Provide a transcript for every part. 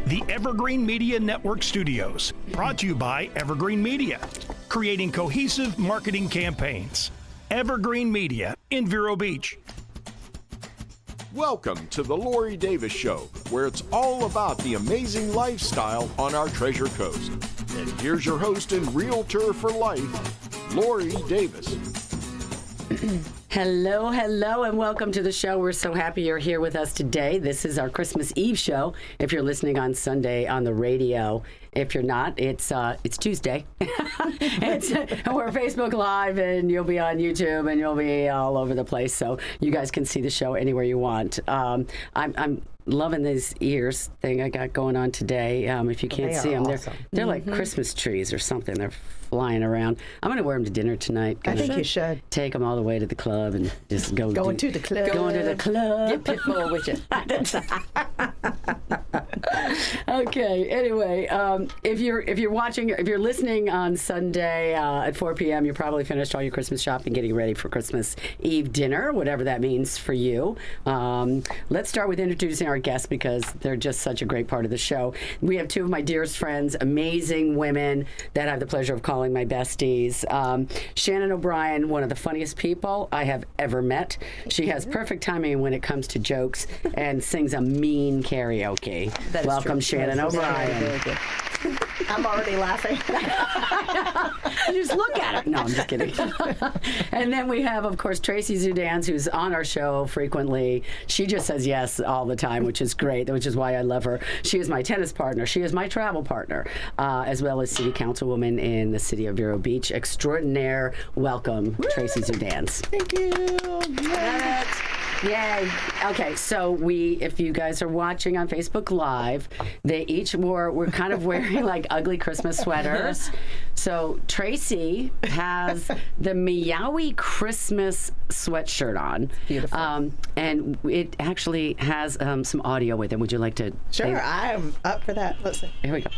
the Evergreen Media Network Studios, brought to you by Evergreen Media, creating cohesive marketing campaigns. Evergreen Media in Vero Beach. Welcome to the Lori Davis Show, where it's all about the amazing lifestyle on our Treasure Coast. And here's your host and realtor for life, Lori Davis. Hello, and welcome to the show. We're so happy you're here with us today. This is our Christmas Eve show. If you're listening on Sunday on the radio, if you're not, it's Tuesday. We're Facebook Live, and you'll be on YouTube, and you'll be all over the place. So you guys can see the show anywhere you want. I'm loving these ears thing I got going on today. If you can't see them, awesome. they're like Christmas trees or something. They're flying around. I'm going to wear them to dinner tonight. I think you should. Take them all the way to the club and just go Going to the club. Going to the club. Get Pitbull with you. Okay. Anyway, if you're listening on Sunday at 4 p.m., you're probably finished all your Christmas shopping, getting ready for Christmas Eve dinner, whatever that means for you. Let's start with introducing our guests because they're just such a great part of the show. We have two of my dearest friends, amazing women that I have the pleasure of calling my besties. Shannon O'Brien, one of the funniest people I have ever met. She has perfect timing when it comes to jokes and sings a mean karaoke. Welcome, Shannon O'Brien. I'm already laughing. Just look at her. No, I'm just kidding. And then we have, of course, Tracy Zudans, who's on our show frequently. She just says yes all the time, which is great, which is why I love her. She is my tennis partner. She is my travel partner, as well as city councilwoman in the city of Vero Beach. Extraordinaire. Welcome, Tracy Zudans. Thank you. Yes. Yay. Okay, so if you guys are watching on Facebook Live, we're kind of wearing like ugly Christmas sweaters. So Tracy has the Meowie Christmas sweatshirt on. Beautiful. And it actually has some audio with it. Would you like to? Sure, I'm up for that. Let's see. Here we go.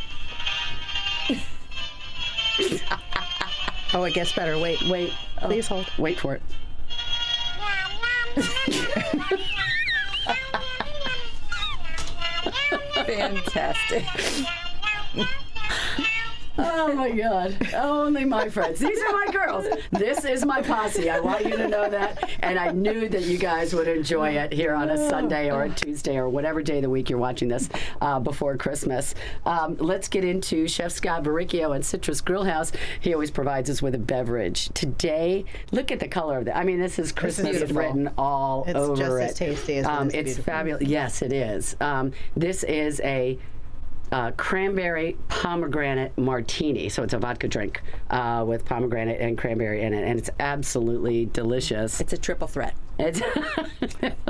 Oh, it gets better. Wait. Please hold. Wait for it. Fantastic. Oh my God. Only my friends. These are my girls. This is my posse. I want you to know that. And I knew that you guys would enjoy it here on a Sunday or a Tuesday or whatever day of the week you're watching this before Christmas. Let's get into Chef Scott Baricchio and Citrus Grill House. He always provides us with a beverage. Today, look at the color of that. I mean, this is Christmas written all over it. It's just as tasty as it is It's beautiful. fabulous. Yes, it is. This is a cranberry pomegranate martini. So it's a vodka drink with pomegranate and cranberry in it, and it's absolutely delicious. It's a triple threat. It's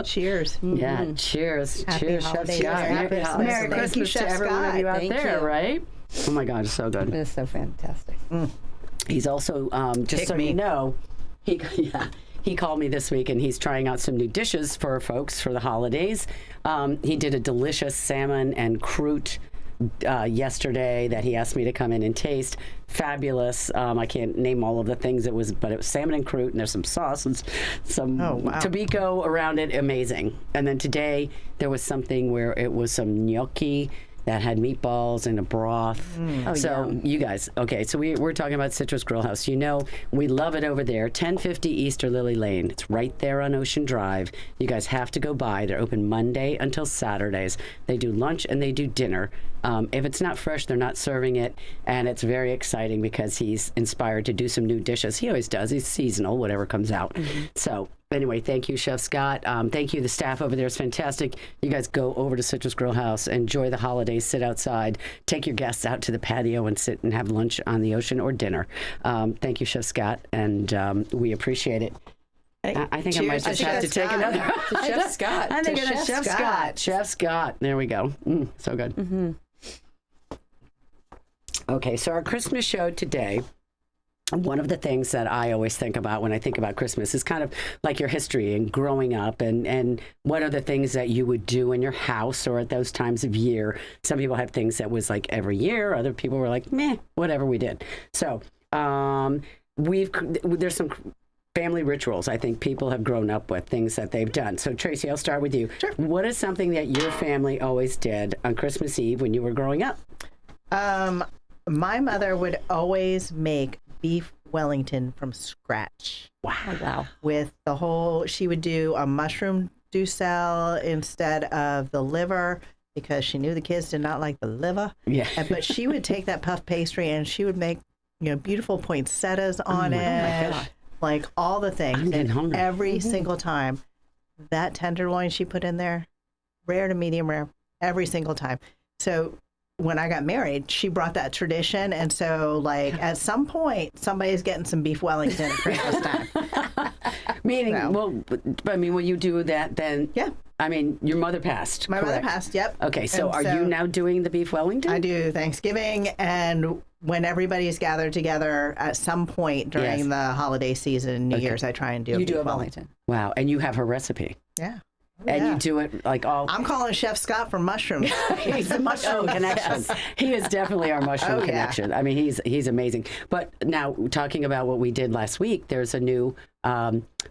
Cheers. Yeah, cheers. Happy Cheers, Chef holidays. Scott. Merry Christmas. Merry Thank you, Christmas to Chef every one of you Scott. out Thank there, you. right? Oh my God, it's so good. It's so fantastic. He's also, just so you know, he called me this week and he's trying out some new dishes for folks for the holidays. He did a delicious salmon and croûte yesterday that he asked me to come in and taste. Fabulous. I can't name all of the things but it was salmon and croûte, and there's some sauce and some tobacco around it. Amazing. And then today there was something where it was some gnocchi that had meatballs and a broth. You guys, okay, so we're talking about Citrus Grill House. You know, we love it over there, 1050 Easter Lily Lane. It's right there on Ocean Drive. You guys have to go by. They're open Monday until Saturdays. They do lunch and they do dinner. If it's not fresh, they're not serving it, and it's very exciting because he's inspired to do some new dishes. He always does. He's seasonal, whatever comes out. So anyway, thank you, Chef Scott. Thank you. The staff over there is fantastic. You guys go over to Citrus Grill House, enjoy the holidays, sit outside, take your guests out to the patio and sit and have lunch on the ocean or dinner. Thank you, Chef Scott, and we appreciate it. I think I might just have to take another. Chef Scott. I think it's Chef Scott. Chef Scott. There we go. So good. Okay, so our Christmas show today, one of the things that I always think about when I think about Christmas is kind of like your history and growing up and what are the things that you would do in your house or at those times of year. Some people have things that was like every year. Other people were like, meh, whatever we did. So there's some family rituals I think people have grown up with, things that they've done. So Tracy, I'll start with you. Sure. What is something that your family always did on Christmas Eve when you were growing up? My mother would always make beef Wellington from scratch. Wow. With the whole, she would do a mushroom duxelle instead of the liver because she knew the kids did not like the liver. Yeah. But she would take that puff pastry and she would make, beautiful poinsettias on it. God. Like all the things. I'm getting And hungry. every single time, that tenderloin she put in there, rare to medium rare, every single time. So when I got married, she brought that tradition. And so, like, at some point, somebody's getting some beef Wellington at Christmas time. Meaning, So. well, I mean, will you do that then? Yeah. I mean, your mother passed. My mother correct? passed, yep. Okay, so And are you now doing the beef Wellington? I do Thanksgiving, and when everybody's gathered together at some point during Yes. the holiday season, New Year's, I try and do You a do beef a Wellington. Wow, and you have her recipe. Yeah. And Yeah. you do it like all. I'm calling Chef Scott from mushrooms. He's the mushroom connection. He is definitely our mushroom Oh, yeah. connection. I mean, he's amazing. But now, talking about what we did last week, there's a new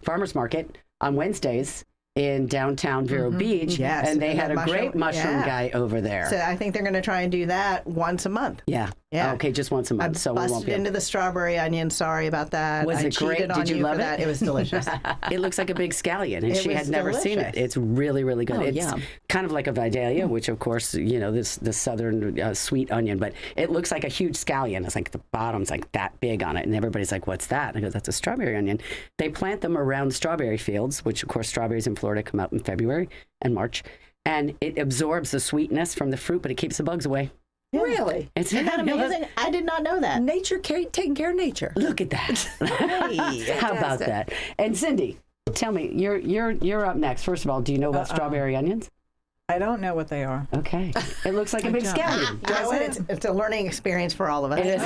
farmers market on Wednesdays in downtown Vero Beach, Yes, and they and had a that great mushroom yeah. guy over there. So I think they're going to try and do that once a month. Yeah. Yeah. Okay, just once a I month, so we won't busted be. into the strawberry onion. Sorry about that. Was I it great? cheated on Did you love for it? that. It was delicious. It looks like a big scallion, and It she had was never seen it. delicious. It's really, really good. Oh, It's yum. kind of like a Vidalia, which of course, the southern sweet onion, but it looks like a huge scallion. It's like the bottom's like that big on it, and everybody's like, "What's that?" And I go, "That's a strawberry onion." They plant them around strawberry fields, which of course strawberries in Florida come out in February and March, and it absorbs the sweetness from the fruit, but it keeps the bugs away. Really? It's Isn't that amazing? I did not know that. Nature taking care of nature. Look at that. Hey. How about that? And Cindy, tell me, you're up next. First of all, do you know about strawberry onions? I don't know what they are. Okay. It looks like a big scallion. Does it? It's a learning experience for all of us. It is.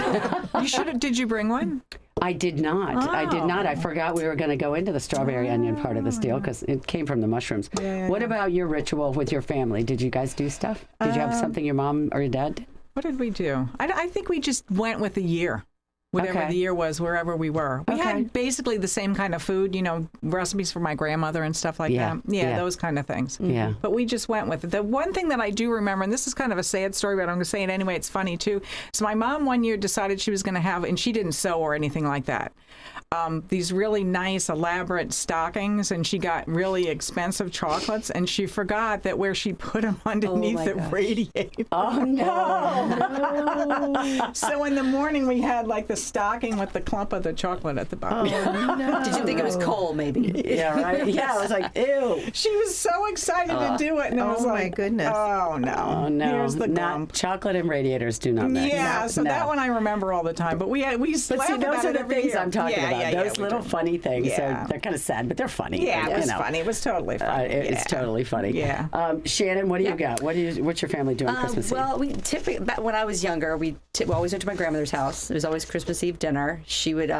You should have. Did you bring one? I did not. I did not. I forgot we were going to go into the strawberry onion part of this deal because it came from the mushrooms. What about your ritual with your family? Did you guys do stuff? Did you have something your mom or your dad did? What did we do? I think we just went with the year. Whatever Okay. the year was, wherever we were. We Okay. had basically the same kind of food, recipes for my grandmother and stuff like Yeah, that. yeah. Those kind of things. Yeah. But we just went with it. The one thing that I do remember, and this is kind of a sad story, but I'm going to say it anyway, it's funny too. So my mom one year decided she was going to have, and she didn't sew or anything like that, these really nice, elaborate stockings, and she got really expensive chocolates, and she forgot that where she put them underneath my it gosh. radiated. Oh, no. So in the morning we had like the stocking with the clump of the chocolate at the bottom. Did you think it was coal, maybe? Yeah, right? Yeah, I was like, ew. She was so excited to do it, and it was Oh, like, my goodness. oh no, Oh, no. here's the Not clump. chocolate and radiators do not mix. Yeah, No, so no. that one I remember all the time. But we But see, laugh those about are it the every things year. I'm talking Yeah, about. yeah, Those we little do. funny things. Yeah. They're kind of sad, but they're funny. Yeah, you it was know. funny. It was totally funny. It's totally funny. Yeah. Shannon, what do you got? What's your family doing Christmas Eve? Well, we typically, back when I was younger, we always went to my grandmother's house. It was always Christmas Eve dinner. She would,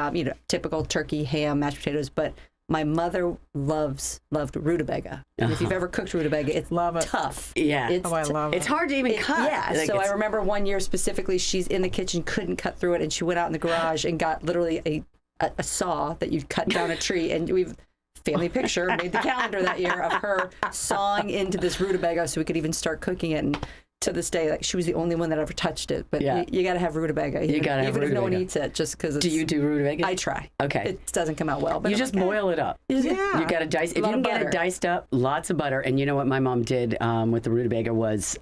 typical turkey, ham, mashed potatoes. But my mother loved rutabaga. And if you've ever cooked rutabaga, it's Love it. tough. Yeah. It's Oh, I love It's it. hard to even cut. Yeah, Like, so I it's- remember one year specifically, she's in the kitchen, couldn't cut through it, and she went out in the garage and got literally a saw that you'd cut down a tree, and we've family picture made the calendar that year of her sawing into this rutabaga so we could even start cooking it. And to this day, like, she was the only one that ever touched it. But Yeah. you got to have rutabaga. You gotta have even if no one rutabaga. eats it, just because. Do you do rutabaga? I try. Okay. It doesn't come out well, but You I'm just like, boil it up. Yeah. You got to dice. If you lot can of get it butter. diced up, lots of butter. And you know what my mom did with the rutabaga was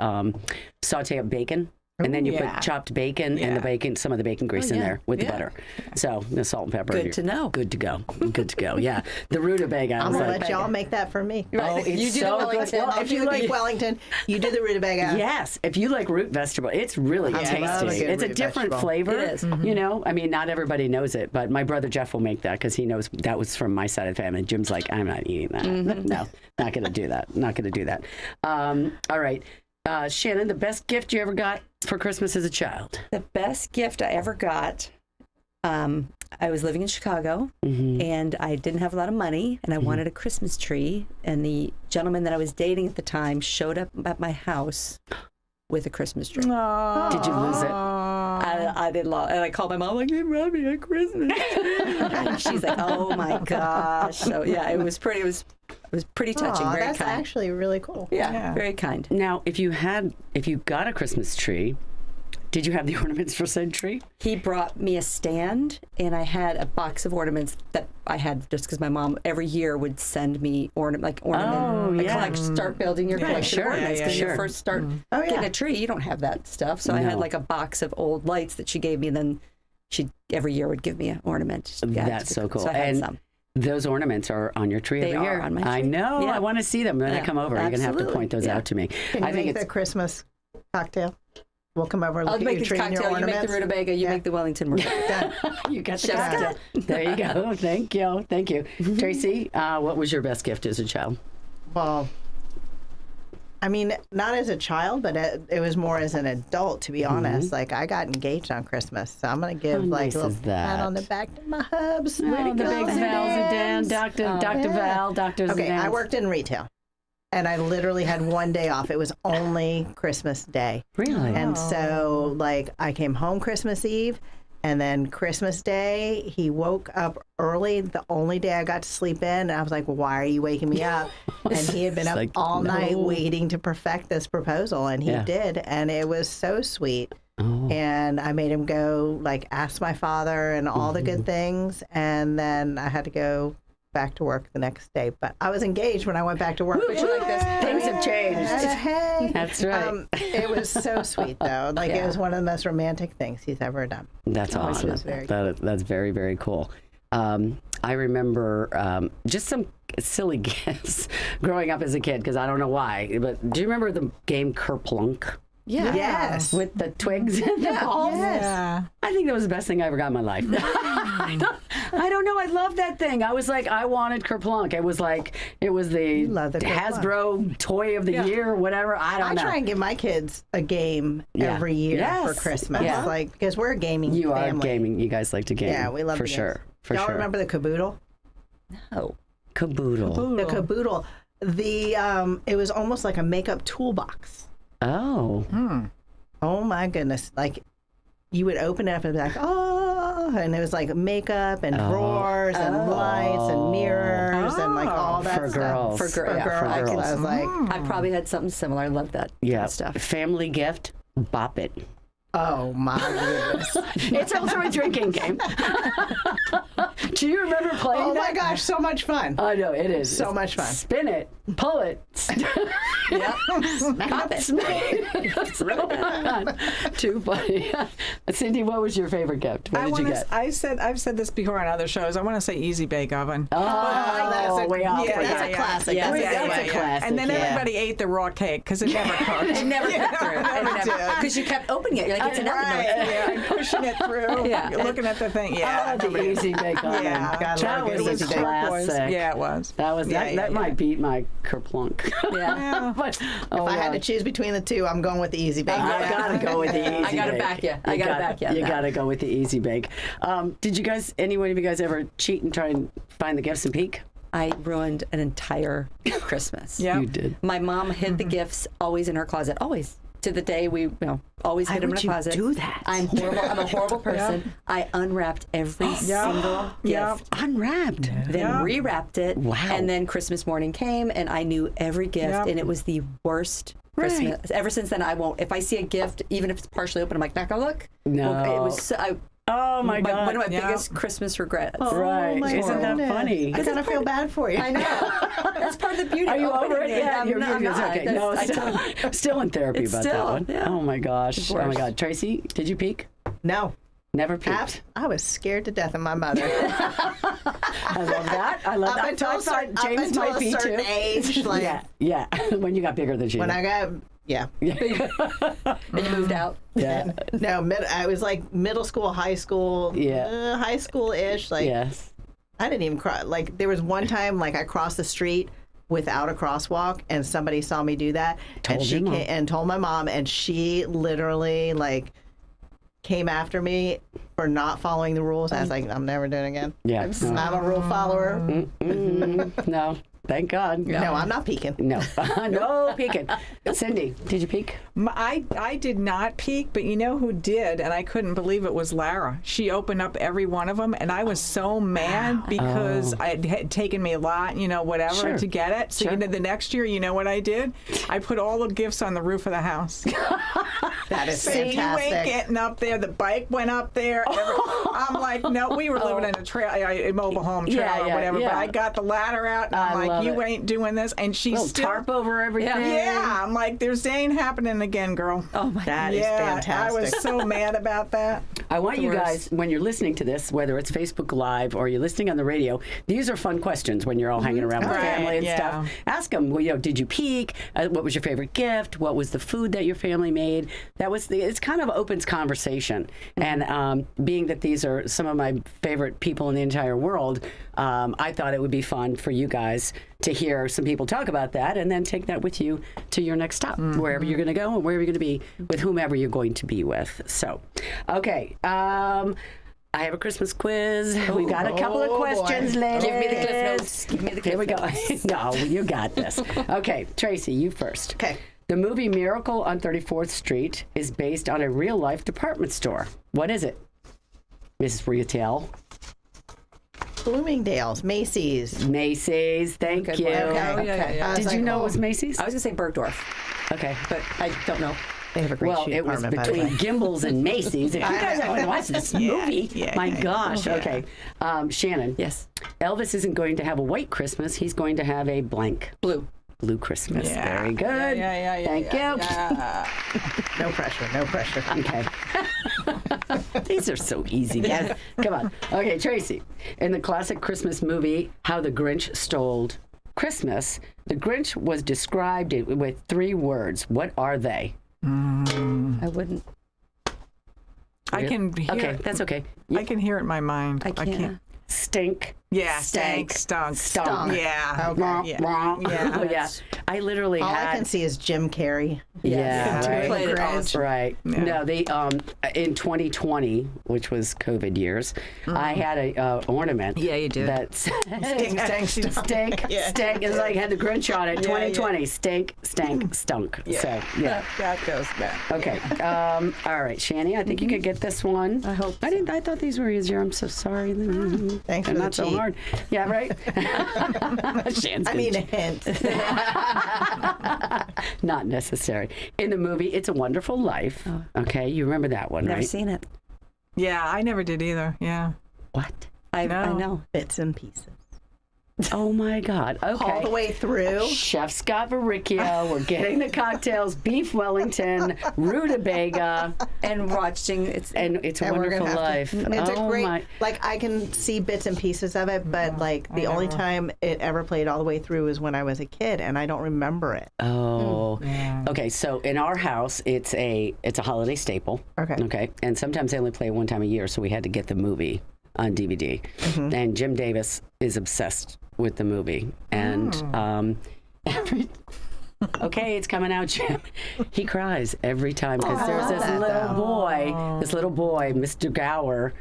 saute up bacon. And then you yeah. put chopped bacon and the bacon, some of the bacon grease in yeah. there with the Yeah. butter. So the salt and pepper. Good to know. Good to go. Good to go. Yeah. The rutabaga. I I'm was gonna like, let y'all make that for me. oh, it's You do the so good. Wellington. Well, I'll if do you the like, beef Wellington. You do the rutabaga. yes, if you like root vegetable, it's really I love a tasty. good It's a root different vegetable. flavor. It is. You know, I mean, not everybody knows it, but my brother Jeff will make that because he knows that was from my side of the family. Jim's like, I'm not eating that. No, not going to do that. Not going to do that. All right. Shannon, the best gift you ever got for Christmas as a child? The best gift I ever got, I was living in Chicago, and I didn't have a lot of money, and I wanted a Christmas tree, and the gentleman that I was dating at the time showed up at my house with a Christmas tree. Did you lose it? I did love, and I called my mom like, "You brought me a Christmas tree," and she's like, "Oh my gosh!" So yeah, it was pretty touching. Aw, Very that's kind. actually really cool. Yeah, very kind. Now, if you got a Christmas tree, did you have the ornaments for said tree? He brought me a stand, and I had a box of ornaments that I had just because my mom every year would send me ornament. Start building your collection sure. of ornaments. Yeah, Because sure. you first start getting a tree, you don't have that stuff. So I had No. like a box of old lights that she gave me, and then she every year would give me an ornament. That's so cool. So I had And some. those ornaments are on your tree They every are year. on my I tree. know. Yeah. I want to see them when I Yeah, come over. You're going to have to absolutely. point those Yeah. out to me. Can you I think make it's the Christmas cocktail? We'll come over and I'll look at make your the tree and your cocktail. You make the ornaments. rutabaga. You Yeah. make the Wellington Marine. you got the Chef's cocktail. There you go. Thank you. Thank you. Tracy, what was your best gift as a child? Well, I mean, not as a child, but it was more as an adult, to be honest. Like, I got engaged on Christmas, so I'm going to give How like nice a little is that? pat on the back to my hubs. Oh, Way to the go, big Val Zidane, Dr. Yeah. Val, Dr. Okay, Zidane. I worked in retail, and I literally had one day off. It was only Christmas Day. Really? And so, like, I came home Christmas Eve, and then Christmas Day, he woke up early, the only day I got to sleep in. And I was like, why are you waking me up? And he had been up like, all night no. waiting to perfect this proposal, and he Yeah. did. And it was so sweet. Oh. And I made him go, like, ask my father and all the good things. And then I had to go back to work the next day. But I was engaged when I went back to work. Would you like this? Things have changed. Hey. That's right. It was so sweet, though. Like, it was one of the most romantic things he's ever done. That's awesome. was very That's very, very cool. I remember just some silly gifts growing up as a kid because I don't know why. But do you remember the game Kerplunk? Yeah. Yes. With the twigs and the balls? Yeah. I think that was the best thing I ever got in my life. I don't know. I love that thing. I was like, I wanted Kerplunk. It was the love the Kerplunk. Hasbro toy of the year or whatever. I don't I know. try and give my kids a game Yeah. every year Yes. for Christmas. Yeah. Like, because we're a gaming You are family. gaming. You guys like to game. Yeah, we love for the games. sure. For Y'all sure. remember the caboodle? Oh. Caboodle. The caboodle. It was almost like a makeup toolbox. Oh. Oh my goodness. Like, you would open it up and be like, oh, and it was like makeup and drawers and lights and mirrors and like all that For stuff. girls. For Yeah, girls. for I girls. was like, I probably had something similar. I love that kind Yeah. of stuff. Family gift. Bop it. oh my goodness. It's also a drinking game. Do you remember playing Oh that? my gosh, so much fun. I know it is. So much fun. Spin it, pull it, Yep. pop it, so fun. Too funny. Cindy, what was your favorite gift? What did you get? I've said this before on other shows. I want to say Easy Bake Oven. Oh, way off. yeah, for That's that. a classic. Yeah. That's a classic. And then yeah. everybody ate the raw cake because it never cooked. It never cut through. Because you kept opening it. You're like, it's enough. Right, yeah, and pushing it through. Yeah. You're looking at the thing. Yeah. Oh, the Easy Bake Oven. Yeah. Gotta That love was good a Easy Bake. classic. Yeah, it was. That was Yeah, that. yeah, That yeah. might beat my Kerplunk. Yeah. But oh, If I had God. to choose between the two, I'm going with the Easy Bake. I gotta go with the Easy I gotta Bake. back you. I gotta back you on You that. gotta go with the Easy Bake. Did you guys, anyone of you guys ever cheat and try and find the gifts and peek? I ruined an entire Christmas. Yeah. You did. My mom hid the gifts always in her closet. Always. To the day we, always hid them in would her you closet. do that? I'm horrible. I'm a horrible person. I unwrapped every single Yeah. gift. Unwrapped. Then rewrapped it. Wow. And then Christmas morning came and I knew every gift Yep. and it was the worst Christmas. Ever since then, I won't. If I see a gift, even if it's partially open, I'm like, not gonna look. No. Well, it was. Oh my God. One of my Yeah. biggest Christmas regrets. Right. my Isn't that goodness. funny? I kind of feel bad for you. I know. That's part of the beauty. Are you of over it? opening Yeah, I'm you're not- I'm it's not. okay. That's- No, I still in therapy It's about still, that one. yeah. Oh my gosh. It's Oh my worse. God. Tracy, did you peek? No. Never peeked. I was scared to death of my mother. I love that. I love Up that. until I a thought certain, up James until might a be certain too. age. Like, Yeah, yeah. When you got bigger than she. when did. I got, yeah. And you moved out. Yeah. No, I was like middle school, high school, Yeah. high school-ish. Like, Yes. I didn't even cross. Like, there was one time, like, I crossed the street without a crosswalk, and somebody saw me do that, Told and she your mom. came and told my mom, and she literally like came after me for not following the rules. I was like, I'm never doing it again. Yeah. I'm a rule follower. No. Thank God. No, I'm not peeking. No, no peeking. Cindy, did you peek? I did not peek, but you know who did, and I couldn't believe it was Lara. She opened up every one of them, and I was so mad because it had taken me a lot, whatever, to get it. So the next year, you know what I did? I put all the gifts on the roof of the house. That is fantastic. You ain't getting up there. The bike went up there. I'm like, no, we were living in a mobile home trailer or whatever, but I got the ladder out, and I'm like, you ain't doing this. And she's still tarp over everything. Yeah, I'm like, this ain't happening again, girl. Oh my God. That is fantastic. I was so mad about that. I want you guys, when you're listening to this, whether it's Facebook Live or you're listening on the radio, these are fun questions when you're all hanging around with family and stuff. Ask them, did you peek? What was your favorite gift? What was the food that your family made? It's kind of opens conversation. And being that these are some of my favorite people in the entire world, I thought it would be fun for you guys to hear some people talk about that and then take that with you to your next stop, wherever you're going to go and wherever you're going to be with whomever you're going to be with. So, okay. I have a Christmas quiz. We got a couple of questions, ladies. Give me the Cliff Notes. Give me the Cliff Notes. No, you got this. Okay, Tracy, you first. Okay. The movie Miracle on 34th Street is based on a real-life department store. What is it? Mrs. Retail. Bloomingdale's, Macy's. Macy's, thank you. Okay. Did you know it was Macy's? I was going to say Bergdorf, Okay. but I don't know. They have a great Well, shoe it was department, by the between way. Gimbel's and Macy's. If you guys haven't watched this movie, my gosh. Okay. Shannon. Yes. Elvis isn't going to have a white Christmas. He's going to have a blank. Blue. Blue Christmas. Yeah. Very good. Yeah. Thank you. Yeah. No pressure, no pressure. Okay. These are so easy, guys. Come on. Okay, Tracy. In the classic Christmas movie, How the Grinch Stole Christmas, the Grinch was described with 3 words. What are they? I wouldn't. I can hear Okay, it. that's okay. I can hear it in my mind. I can't. Stink. Yeah, Stank. stunk. Stunk. Yeah. Okay. Yeah. Yeah. I literally All had. I can see is Jim Carrey. Yeah, He right. played it awesome. Right. Yeah. No, they in 2020, which was COVID years, I had a ornament. Yeah, you did. That said, Stink, stank, stink. It's like had the Grinch on it. 2020, stink, stank, stunk. Yeah. So yeah. That goes back. Okay. All right, Shani, I think you could get this one. I hope so. I thought these were easier. I'm so sorry. Thanks They're for the not so cheat. hard. Yeah, right. Shan's I gonna mean, a cheat. hint. Not necessary. In the movie It's a Wonderful Life, okay, you remember that one, Never right? seen it. Yeah, I never did either. Yeah. What? I No. know. Bits and pieces. Oh my God. Okay. All the way through. Chef Scott Verricchio, we're getting the cocktails, beef Wellington, rutabaga, And watching It's and It's a And we're Wonderful gonna have Life. to, it's oh a great, my. like I can see bits and pieces of it, but like the only time it ever played all the way through is when I was a kid, and I don't remember it. Oh. Okay, so in our house, it's a holiday staple. Okay. Okay, and sometimes they only play one time a year, so we had to get the movie on DVD. And Jim Davis is obsessed with the movie, and okay, it's coming out, Jim. He cries every time because there's this little boy, Mr. Gower.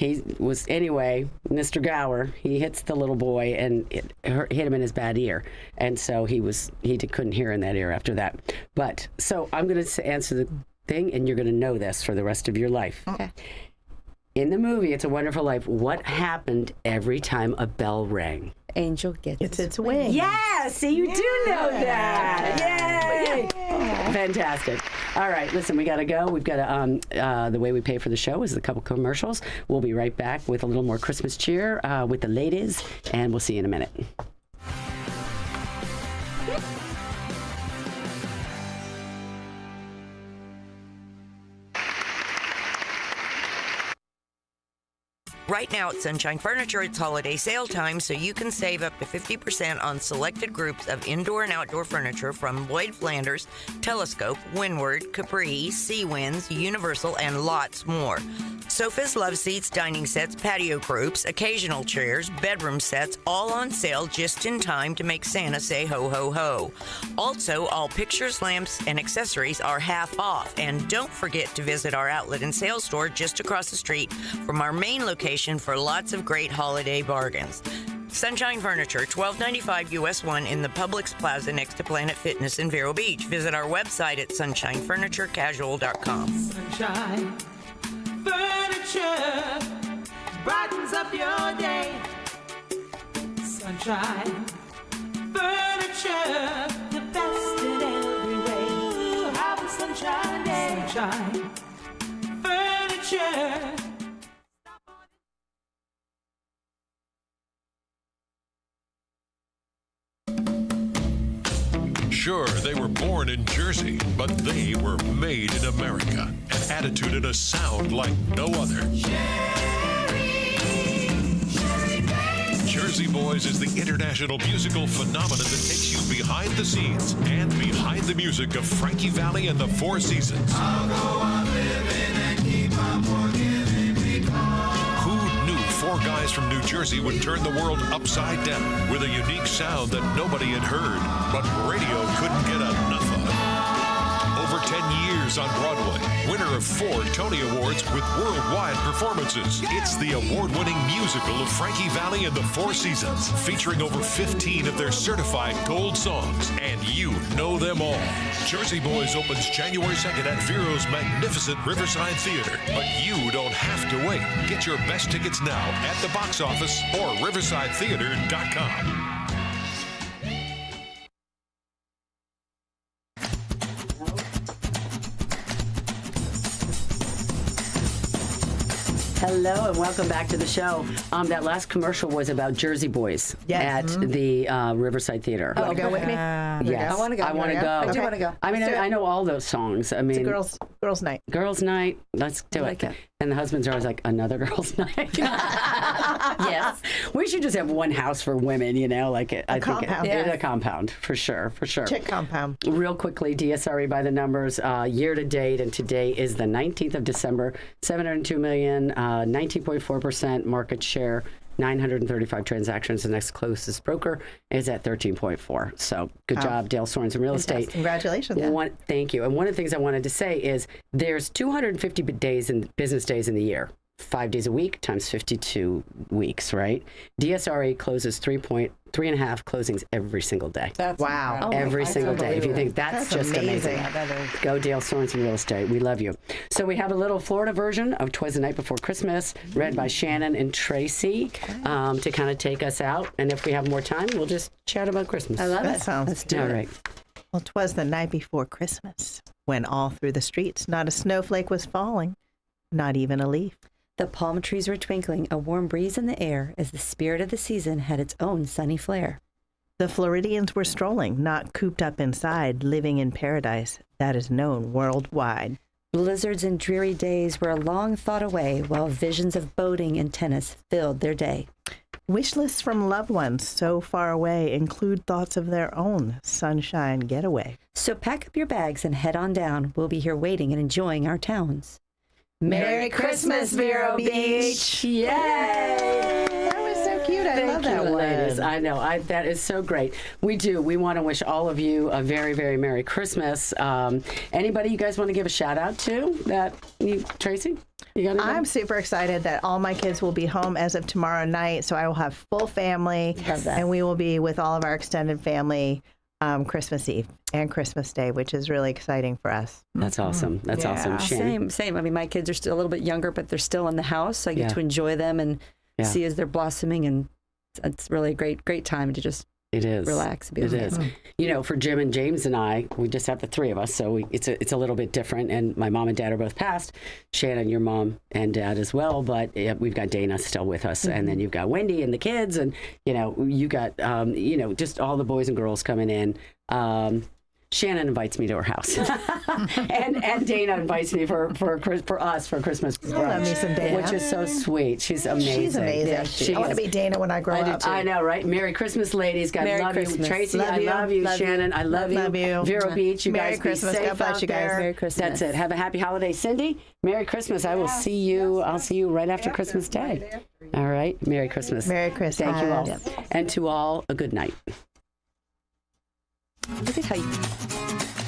Mr. Gower, he hits the little boy and it hit him in his bad ear. And so he couldn't hear in that ear after that. But, so I'm going to answer the thing and you're going to know this for the rest of your life. Okay. In the movie, It's a Wonderful Life, what happened every time a bell rang? Angel gets It's its wing. Yeah, see, you do know that. Yay! Fantastic. All right, listen, we got to go. We've got to, the way we pay for the show is a couple commercials. We'll be right back with a little more Christmas cheer with the ladies, and we'll see you in a minute. Right now at Sunshine Furniture, it's holiday sale time, so you can save up to 50% on selected groups of indoor and outdoor furniture from Lloyd Flanders, Telescope, Windward, Capri, Seawinds, Universal, and lots more. Sofas, love seats, dining sets, patio groups, occasional chairs, bedroom sets, all on sale just in time to make Santa say ho, ho, ho. Also, all pictures, lamps, and accessories are half off. And don't forget to visit our outlet and sales store just across the street from our main location for lots of great holiday bargains. Sunshine Furniture, 1295 US 1 in the Publix Plaza next to Planet Fitness in Vero Beach. Visit our website at sunshinefurniturecasual.com. Sunshine Furniture brightens up your day. Sunshine Furniture, the best in every way. Have a sunshine day. Sunshine Furniture. Sure, they were born in Jersey, but they were made in America. An attitude and a sound like no other. Jersey Boys is the international musical phenomenon that takes you behind the scenes and behind the music of Frankie Valli and the Four Seasons. I'll go on living and keep on forgiving because Who knew four guys from New Jersey would turn the world upside down with a unique sound that nobody had heard, but radio couldn't get enough of? Over 10 years on Broadway, winner of 4 Tony Awards with worldwide performances. It's the award-winning musical of Frankie Valli and the Four Seasons, featuring over 15 of their certified gold songs, and you know them all. Jersey Boys opens January 2nd at Vero's magnificent Riverside Theater, but you don't have to wait. Get your best tickets now at the box office or riversidetheater.com. Hello and welcome back to the show. That last commercial was about Jersey Boys Yes. at the Riverside Theater. Want to go with me? Yes, I want to go. I want to go. I do Okay. want to go. I mean, I know all those songs. I mean, Girls night. Girls' night. Let's do like it. it. And the husbands are always like, another girls' night. Yes. We should just have one house for women, you know, like I think compound. a compound for sure. Chick compound. Real quickly, DSRE by the numbers, year to date, and today is the 19th of December, 702 million, 19.4% market share, 935 transactions. The next closest broker is at 13.4. So good job, Dale Sorensen Real Estate. Congratulations. Thank you. And one of the things I wanted to say is there's 250 business days in the year. 5 days a week times 52 weeks, right? DSRE closes 3.5 closings every single day. That's Wow. Every single day. If you think that's just amazing. Go Dale Sorensen Real Estate. We love you. So we have a little Florida version of 'Twas the Night Before Christmas, read by Shannon and Tracy, to kind of take us out. And if we have more time, we'll just chat about Christmas. I love That it. sounds Let's do All it. right. Well, 'twas the night before Christmas, when all through the streets not a snowflake was falling, not even a leaf. The palm trees were twinkling, a warm breeze in the air, as the spirit of the season had its own sunny flare. The Floridians were strolling, not cooped up inside, living in paradise that is known worldwide. Blizzards and dreary days were a long thought away, while visions of boating and tennis filled their day. Wish lists from loved ones so far away include thoughts of their own sunshine getaway. So pack up your bags and head on down. We'll be here waiting and enjoying our towns. Merry Christmas, Vero Beach! Yay! That was so cute. I love that one. ladies. I know. That is so great. We do. We want to wish all of you a very, very Merry Christmas. Anybody you guys want to give a shout out to? Tracy? You got I'm super excited that all my kids will be home as of tomorrow night, so I will have full family, Love that. and we will be with all of our extended family Christmas Eve and Christmas Day, which is really exciting for us. That's awesome. That's awesome. Shannon? Same. I mean, my kids are still a little bit younger, but they're still in the house. So I get Yeah. to enjoy them and Yeah. see as they're blossoming, and it's really a great time to just It is. relax and be It with is. them. You know, for Jim and James and I, we just have the three of us, so it's a little bit different. And my mom and dad are both passed. Shannon, your mom and dad as well, but we've got Dana still with us, and then you've got Wendy and the kids, and you got just all the boys and girls coming in. Shannon invites me to her house, and Dana invites me for us for Christmas brunch, love me some Dana. which is so sweet. She's amazing. She's amazing. Yeah, she I want to is. be Dana when I grow up. I know, right? Merry Christmas, ladies. God Merry love you. Christmas. Tracy, Love I you. love you. Love you. Shannon, I love you. Love you. Vero Beach, you Merry guys Christmas. be safe God bless out you guys. there. Merry Christmas. That's it. Have a happy holiday. Cindy, Merry Christmas. I will see you. I'll see you right after Christmas Day. All right. Merry Christmas. Merry Christmas. Thank you all. And to all, a good night. Look at how you